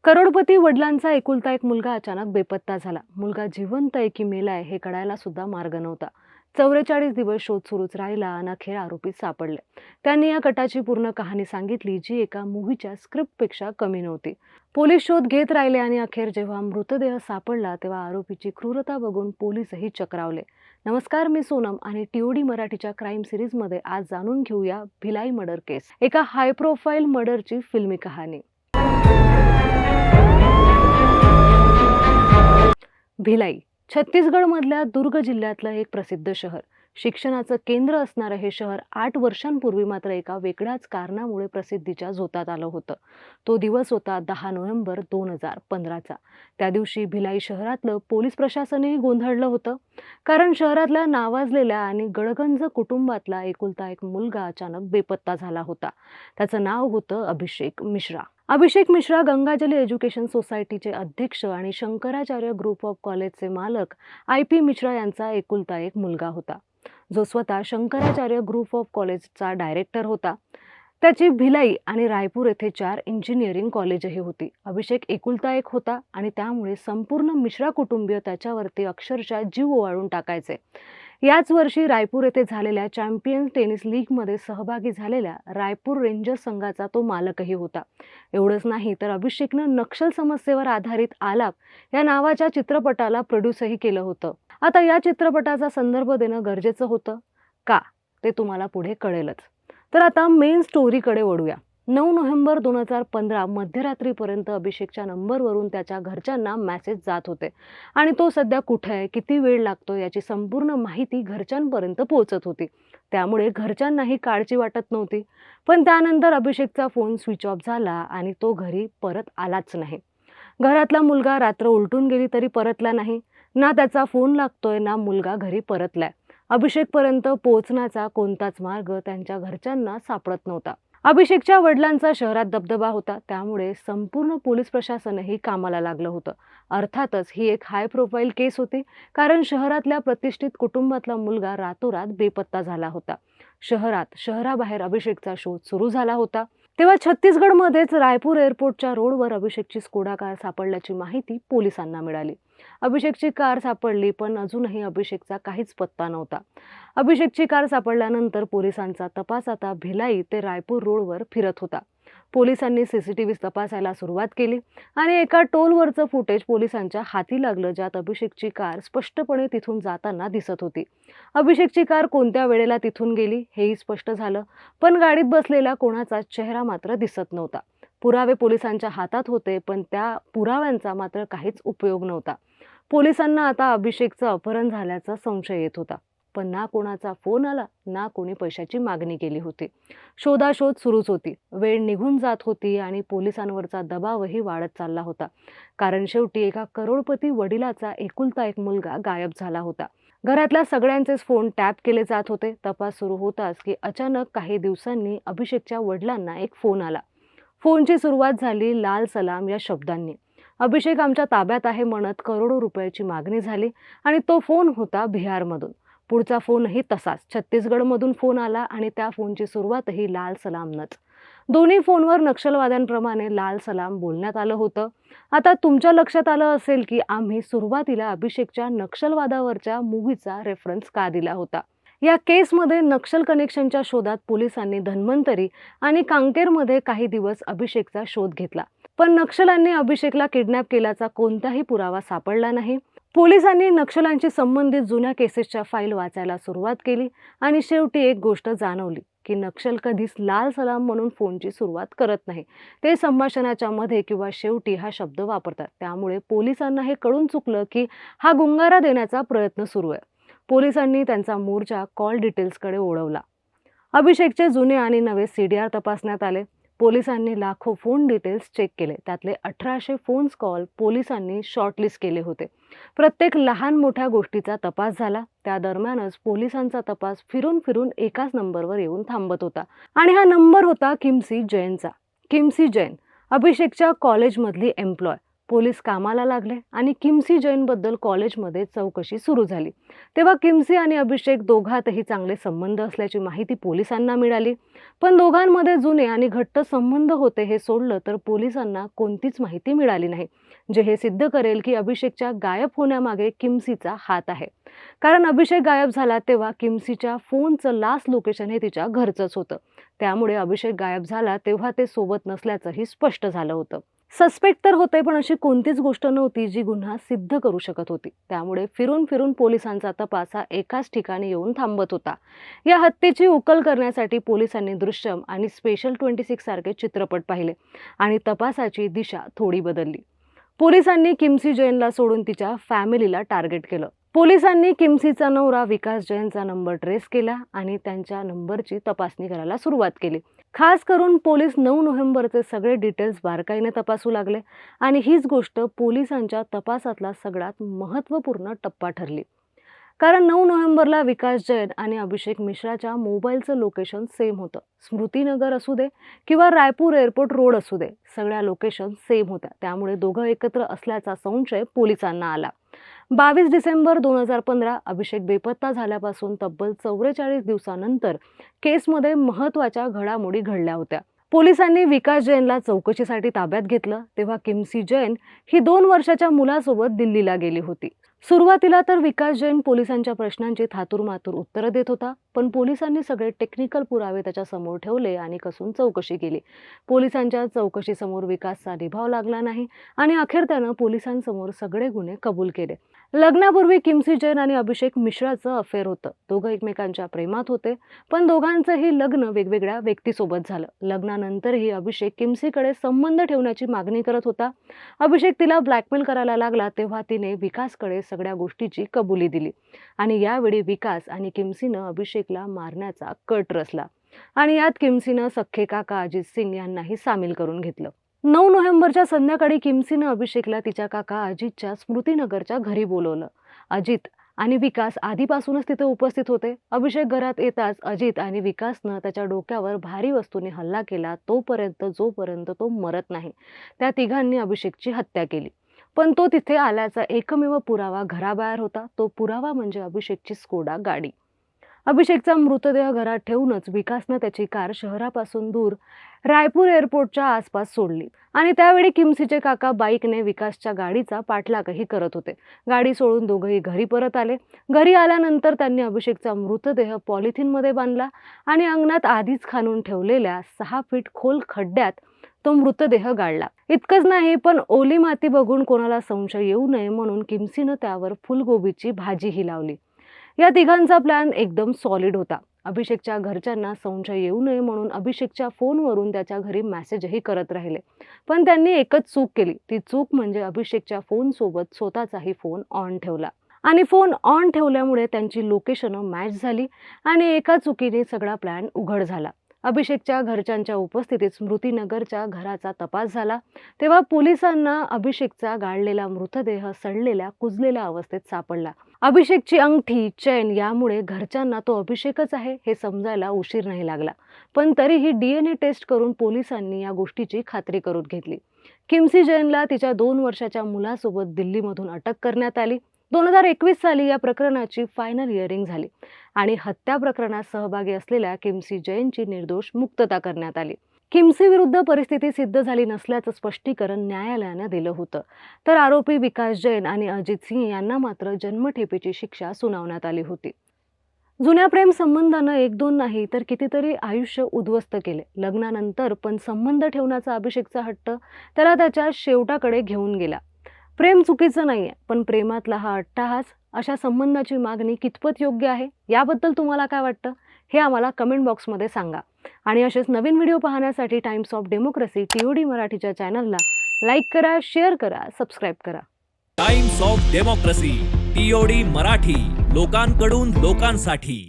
करोडपती वडिलांचा एकुलता एक मुलगा अचानक बेपत्ता झाला. मुलगा जिवंत आहे की मेलाय हे कळायला सुद्धा मार्ग नव्हता. 44 दिवस शोध सुरूच राहिला आणि अखेर आरोपी सापडले. त्यांनी या कटाची पूर्ण कहाणी सांगितली, जी एका मूव्हीच्या स्क्रिप्टपेक्षा कमी नव्हती. पोलीस शोध घेत राहिले आणि अखेर जेव्हा मृतदेह सापडला तेव्हा आरोपीची क्रूरता बघून पोलीसही चक्रावले. नमस्कार, मी सोनम आणि टीओडी मराठीच्या क्राईम सिरीजमध्ये आज जाणून घेऊया भिलाई मर्डर केस, एका हाय प्रोफाईल मर्डरची फिल्मी कहाणी. भिलाई छत्तीसगडमधल्या दुर्ग जिल्ह्यातलं एक प्रसिद्ध शहर. शिक्षणाचं केंद्र असणारं हे शहर 8 वर्षांपूर्वी मात्र एका वेगळ्याच कारणामुळे प्रसिद्धीच्या झोतात आलं होतं. तो दिवस होता 10 नोव्हेंबर 2015चा. त्या दिवशी भिलाई शहरातलं पोलीस प्रशासनही गोंधळलं होतं. कारण शहरातल्या नावाजलेल्या आणि गडगंज कुटुंबातला एकुलता एक मुलगा अचानक बेपत्ता झाला होता. त्याचं नाव होतं अभिषेक मिश्रा. अभिषेक मिश्रा गंगाजली एज्युकेशन सोसायटीचे अध्यक्ष आणि शंकराचार्य ग्रुप ऑफ कॉलेजचे मालक IP मिश्रा यांचा एकुलता एक मुलगा होता, जो स्वतः शंकराचार्य ग्रुप ऑफ कॉलेजचा डायरेक्टर होता. त्याची भिलाई आणि रायपूर येथे 4 इंजिनिअरिंग कॉलेजही होती. अभिषेक एकुलता एक होता आणि त्यामुळे संपूर्ण मिश्रा कुटुंबीय त्याच्यावरती अक्षरशः जीव ओवाळून टाकायचे. याच वर्षी रायपूर येथे झालेल्या चॅम्पियन्स टेनिस लीगमध्ये सहभागी झालेल्या रायपूर रेंजर्स संघाचा तो मालकही होता. एवढंच नाही तर अभिषेकनं नक्षल समस्येवर आधारित आलाप या नावाच्या चित्रपटाला प्रोड्यूसही केलं होतं. आता या चित्रपटाचा संदर्भ देणं गरजेचं होतं का, ते तुम्हाला पुढे कळेलच. तर आता मेन स्टोरीकडे वळूया. 9 नोव्हेंबर 2015 मध्यरात्रीपर्यंत अभिषेकच्या नंबरवरून त्याच्या घरच्यांना मेसेज जात होते आणि तो सध्या कुठे आहे, किती वेळ लागतो याची संपूर्ण माहिती घरच्यांपर्यंत पोहोचत होती. त्यामुळे घरच्यांनाही काळजी वाटत नव्हती. पण त्यानंतर अभिषेकचा फोन स्विच ऑफ झाला आणि तो घरी परत आलाच नाही. घरातला मुलगा रात्र उलटून गेली तरी परतला नाही. ना त्याचा फोन लागतोय, ना मुलगा घरी परतलाय. अभिषेकपर्यंत पोहोचण्याचा कोणताच मार्ग त्यांच्या घरच्यांना सापडत नव्हता. अभिषेकच्या वडिलांचा शहरात दबदबा होता, त्यामुळे संपूर्ण पोलीस प्रशासनही कामाला लागलं होतं. अर्थातच ही एक हाय प्रोफाईल केस होती, कारण शहरातल्या प्रतिष्ठित कुटुंबातला मुलगा रातोरात बेपत्ता झाला होता. शहराबाहेर अभिषेकचा शोध सुरू झाला होता. तेव्हा छत्तीसगडमध्येच रायपूर एअरपोर्टच्या रोडवर अभिषेकची स्कोडा कार सापडल्याची माहिती पोलिसांना मिळाली. अभिषेकची कार सापडली, पण अजूनही अभिषेकचा काहीच पत्ता नव्हता. अभिषेकची कार सापडल्यानंतर पोलिसांचा तपास आता भिलाई ते रायपूर रोडवर फिरत होता. पोलिसांनी CCTV तपासायला सुरुवात केली आणि एका टोलवरचं फुटेज पोलिसांच्या हाती लागलं, ज्यात अभिषेकची कार स्पष्टपणे तिथून जाताना दिसत होती. अभिषेकची कार कोणत्या वेळेला तिथून गेली हेही स्पष्ट झालं, पण गाडीत बसलेला कोणाचा चेहरा मात्र दिसत नव्हता. पुरावे पोलिसांच्या हातात होते, पण त्या पुराव्यांचा मात्र काहीच उपयोग नव्हता. पोलिसांना आता अभिषेकचं अपहरण झाल्याचा संशय येत होता, पण ना कोणाचा फोन आला, ना कोणी पैशाची मागणी केली होती. शोधाशोध सुरूच होती. वेळ निघून जात होती आणि पोलिसांवरचा दबावही वाढत चालला होता. कारण शेवटी एका करोडपती वडिलाचा एकुलता एक मुलगा गायब झाला होता. घरातल्या सगळ्यांचेच फोन टॅप केले जात होते. तपास सुरू होताच की अचानक काही दिवसांनी अभिषेकच्या वडिलांना एक फोन आला. फोनची सुरुवात झाली लाल सलाम या शब्दांनी. अभिषेक आमच्या ताब्यात आहे म्हणत करोडो रुपयाची मागणी झाली आणि तो फोन होता बिहारमधून. पुढचा फोनही तसाच छत्तीसगडमधून फोन आला आणि त्या फोनची सुरुवातही लाल सलामनच. दोन्ही फोनवर नक्षलवाद्यांप्रमाणे लाल सलाम बोलण्यात आलं होतं. आता तुमच्या लक्षात आलं असेल की आम्ही सुरुवातीला अभिषेकच्या नक्षलवादावरच्या मूव्हीचा रेफरन्स का दिला होता. या केसमध्ये नक्षल कनेक्शनच्या शोधात पोलिसांनी धन्वंतरी आणि कांकेरमध्ये काही दिवस अभिषेकचा शोध घेतला, पण नक्षलांनी अभिषेकला किडनॅप केल्याचा कोणताही पुरावा सापडला नाही. पोलिसांनी नक्षलांशी संबंधित जुन्या केसेसच्या फाईल वाचायला सुरुवात केली आणि शेवटी एक गोष्ट जाणवली की नक्षल कधीच लाल सलाम म्हणून फोनची सुरुवात करत नाही. ते संभाषणाच्या मध्ये किंवा शेवटी हा शब्द वापरतात. त्यामुळे पोलिसांना हे कळून चुकलं की हा गुंगारा देण्याचा प्रयत्न सुरू आहे. पोलिसांनी त्यांचा मोर्चा कॉल डिटेल्सकडे ओढवला. अभिषेकचे जुने आणि नवे CDR तपासण्यात आले. पोलिसांनी लाखो फोन डिटेल्स चेक केले. त्यातले 1800 फोन्स कॉल पोलिसांनी शॉर्टलिस्ट केले होते. प्रत्येक लहान मोठ्या गोष्टीचा तपास झाला. त्या दरम्यानच पोलिसांचा तपास फिरून फिरून एकाच नंबरवर येऊन थांबत होता आणि हा नंबर होता किमसी जैनचा. किमसी जैन अभिषेकच्या कॉलेजमधली एम्प्लॉय. पोलीस कामाला लागले आणि किमसी जैनबद्दल कॉलेजमध्ये चौकशी सुरू झाली. तेव्हा किमसी आणि अभिषेक दोघातही चांगले संबंध असल्याची माहिती पोलिसांना मिळाली. पण दोघांमध्ये जुने आणि घट्ट संबंध होते हे सोडलं तर पोलिसांना कोणतीच माहिती मिळाली नाही, जे हे सिद्ध करेल की अभिषेकच्या गायब होण्यामागे किमसीचा हात आहे. कारण अभिषेक गायब झाला तेव्हा किमसीच्या फोनचं लास्ट लोकेशन हे तिच्या घरचंच होतं. त्यामुळे अभिषेक गायब झाला तेव्हा ते सोबत नसल्याचंही स्पष्ट झालं होतं. सस्पेक्ट तर होते, पण अशी कोणतीच गोष्ट नव्हती जी गुन्हा सिद्ध करू शकत होती. त्यामुळे फिरून फिरून पोलिसांचा तपास हा एकाच ठिकाणी येऊन थांबत होता. या हत्येची उकल करण्यासाठी पोलिसांनी दृश्यम आणि स्पेशल 26 सारखे चित्रपट पाहिले आणि तपासाची दिशा थोडी बदलली. पोलिसांनी किमसी जैनला सोडून तिच्या फॅमिलीला टार्गेट केलं. पोलिसांनी किमसीचा नवरा विकास जैनचा नंबर ट्रेस केला आणि त्यांच्या नंबरची तपासणी करायला सुरुवात केली. खास करून पोलीस 9 नोव्हेंबरचे सगळे डिटेल्स बारकाईने तपासू लागले आणि हीच गोष्ट पोलिसांच्या तपासातला सगळ्यात महत्त्वपूर्ण टप्पा ठरली. कारण 9 नोव्हेंबरला विकास जैन आणि अभिषेक मिश्राच्या मोबाईलचं लोकेशन सेम होतं. स्मृतीनगर असू दे किंवा रायपूर एअरपोर्ट रोड असू दे, सगळ्या लोकेशन सेम होत्या. त्यामुळे दोघं एकत्र असल्याचा संशय पोलिसांना आला. 22 डिसेंबर 2015 अभिषेक बेपत्ता झाल्यापासून तब्बल 44 दिवसानंतर केसमध्ये महत्त्वाच्या घडामोडी घडल्या होत्या. पोलिसांनी विकास जैनला चौकशीसाठी ताब्यात घेतलं तेव्हा किमसी जैन ही 2 वर्षाच्या मुलासोबत दिल्लीला गेली होती. सुरुवातीला तर विकास जैन पोलिसांच्या प्रश्नांची थातूरमातूर उत्तरं देत होता, पण पोलिसांनी सगळे टेक्निकल पुरावे त्याच्या समोर ठेवले आणि कसून चौकशी केली. पोलिसांच्या चौकशीसमोर विकासचा निभाव लागला नाही आणि अखेर त्यानं पोलिसांसमोर सगळे गुन्हे कबूल केले. लग्नापूर्वी किमसी जैन आणि अभिषेक मिश्राचं अफेअर होतं. दोघं एकमेकांच्या प्रेमात होते, पण दोघांचंही लग्न वेगवेगळ्या व्यक्तीसोबत झालं. लग्नानंतरही अभिषेक किमसीकडे संबंध ठेवण्याची मागणी करत होता. अभिषेक तिला ब्लॅकमेल करायला लागला तेव्हा तिने विकासकडे सगळ्या गोष्टीची कबुली दिली आणि यावेळी विकास आणि किमसीनं अभिषेकला मारण्याचा कट रचला आणि यात किमसीनं सख्खे काका अजित सिंग यांनाही सामील करून घेतलं. 9 नोव्हेंबरच्या संध्याकाळी किमसीनं अभिषेकला तिच्या काका अजितच्या स्मृतीनगरच्या घरी बोलवलं. अजित आणि विकास आधीपासूनच तिथे उपस्थित होते. अभिषेक घरात येताच अजित आणि विकासनं त्याच्या डोक्यावर भारी वस्तूने हल्ला केला जोपर्यंत तो मरत नाही. त्या तिघांनी अभिषेकची हत्या केली. पण तो तिथे आल्याचा एकमेव पुरावा घराबाहेर होता. तो पुरावा म्हणजे अभिषेकची स्कोडा गाडी. अभिषेकचा मृतदेह घरात ठेवूनच विकासनं त्याची कार शहरापासून दूर रायपूर एअरपोर्टच्या आसपास सोडली आणि त्यावेळी किमसीचे काका बाईकने विकासच्या गाडीचा पाठलागही करत होते. गाडी सोडून दोघंही घरी परत आले. घरी आल्यानंतर त्यांनी अभिषेकचा मृतदेह पॉलिथिनमध्ये बांधला आणि अंगणात आधीच खणून ठेवलेल्या 6 फीट खोल खड्ड्यात तो मृतदेह गाडला. इतकंच नाही, पण ओली माती बघून कोणाला संशय येऊ नये म्हणून किमसीनं त्यावर फुलगोबीची भाजीही लावली. या तिघांचा प्लॅन एकदम सॉलिड होता. अभिषेकच्या घरच्यांना संशय येऊ नये म्हणून अभिषेकच्या फोनवरून त्याच्या घरी मेसेजही करत राहिले. पण त्यांनी एकच चूक केली. ती चूक म्हणजे अभिषेकच्या फोनसोबत स्वतःचाही फोन ऑन ठेवला आणि फोन ऑन ठेवल्यामुळे त्यांची लोकेशनं मॅच झाली आणि एका चुकीने सगळा प्लॅन उघड झाला. अभिषेकच्या घरच्यांच्या उपस्थितीत स्मृतीनगरच्या घराचा तपास झाला तेव्हा पोलिसांना अभिषेकचा गाडलेला मृतदेह सडलेल्या कुजलेल्या अवस्थेत सापडला. अभिषेकची अंगठी, चैन यामुळे घरच्यांना तो अभिषेकच आहे हे समजायला उशीर नाही लागला. पण तरीही DNA टेस्ट करून पोलिसांनी या गोष्टीची खात्री करून घेतली. किमसी जैनला तिच्या 2 वर्षाच्या मुलासोबत दिल्लीमधून अटक करण्यात आली. 2021 साली या प्रकरणाची फायनल हिअरिंग झाली आणि हत्या प्रकरणात सहभागी असलेल्या किमसी जैनची निर्दोष मुक्तता करण्यात आली. किमसी विरुद्ध परिस्थिती सिद्ध झाली नसल्याचं स्पष्टीकरण न्यायालयानं दिलं होतं. तर आरोपी विकास जैन आणि अजित सिंग यांना मात्र जन्मठेपेची शिक्षा सुनावण्यात आली होती. जुन्या प्रेम संबंधानं 1-2 नाही तर कितीतरी आयुष्य उद्ध्वस्त केले. लग्नानंतर पण संबंध ठेवण्याचा अभिषेकचा हट्ट त्याला त्याच्या शेवटाकडे घेऊन गेला. प्रेम चुकीचं नाहीये, पण प्रेमातला हा अट्टहास, अशा संबंधाची मागणी कितपत योग्य आहे याबद्दल तुम्हाला काय वाटतं हे आम्हाला कमेंट बॉक्समध्ये सांगा. आणि असेच नवीन व्हिडिओ पाहण्यासाठी टाइम्स ऑफ डेमोक्रेसी TOD मराठीच्या चॅनलला लाईक करा, शेअर करा, सबस्क्राईब करा. Times of democracy TOD Marathi, लोकांकडून लोकांसाठी.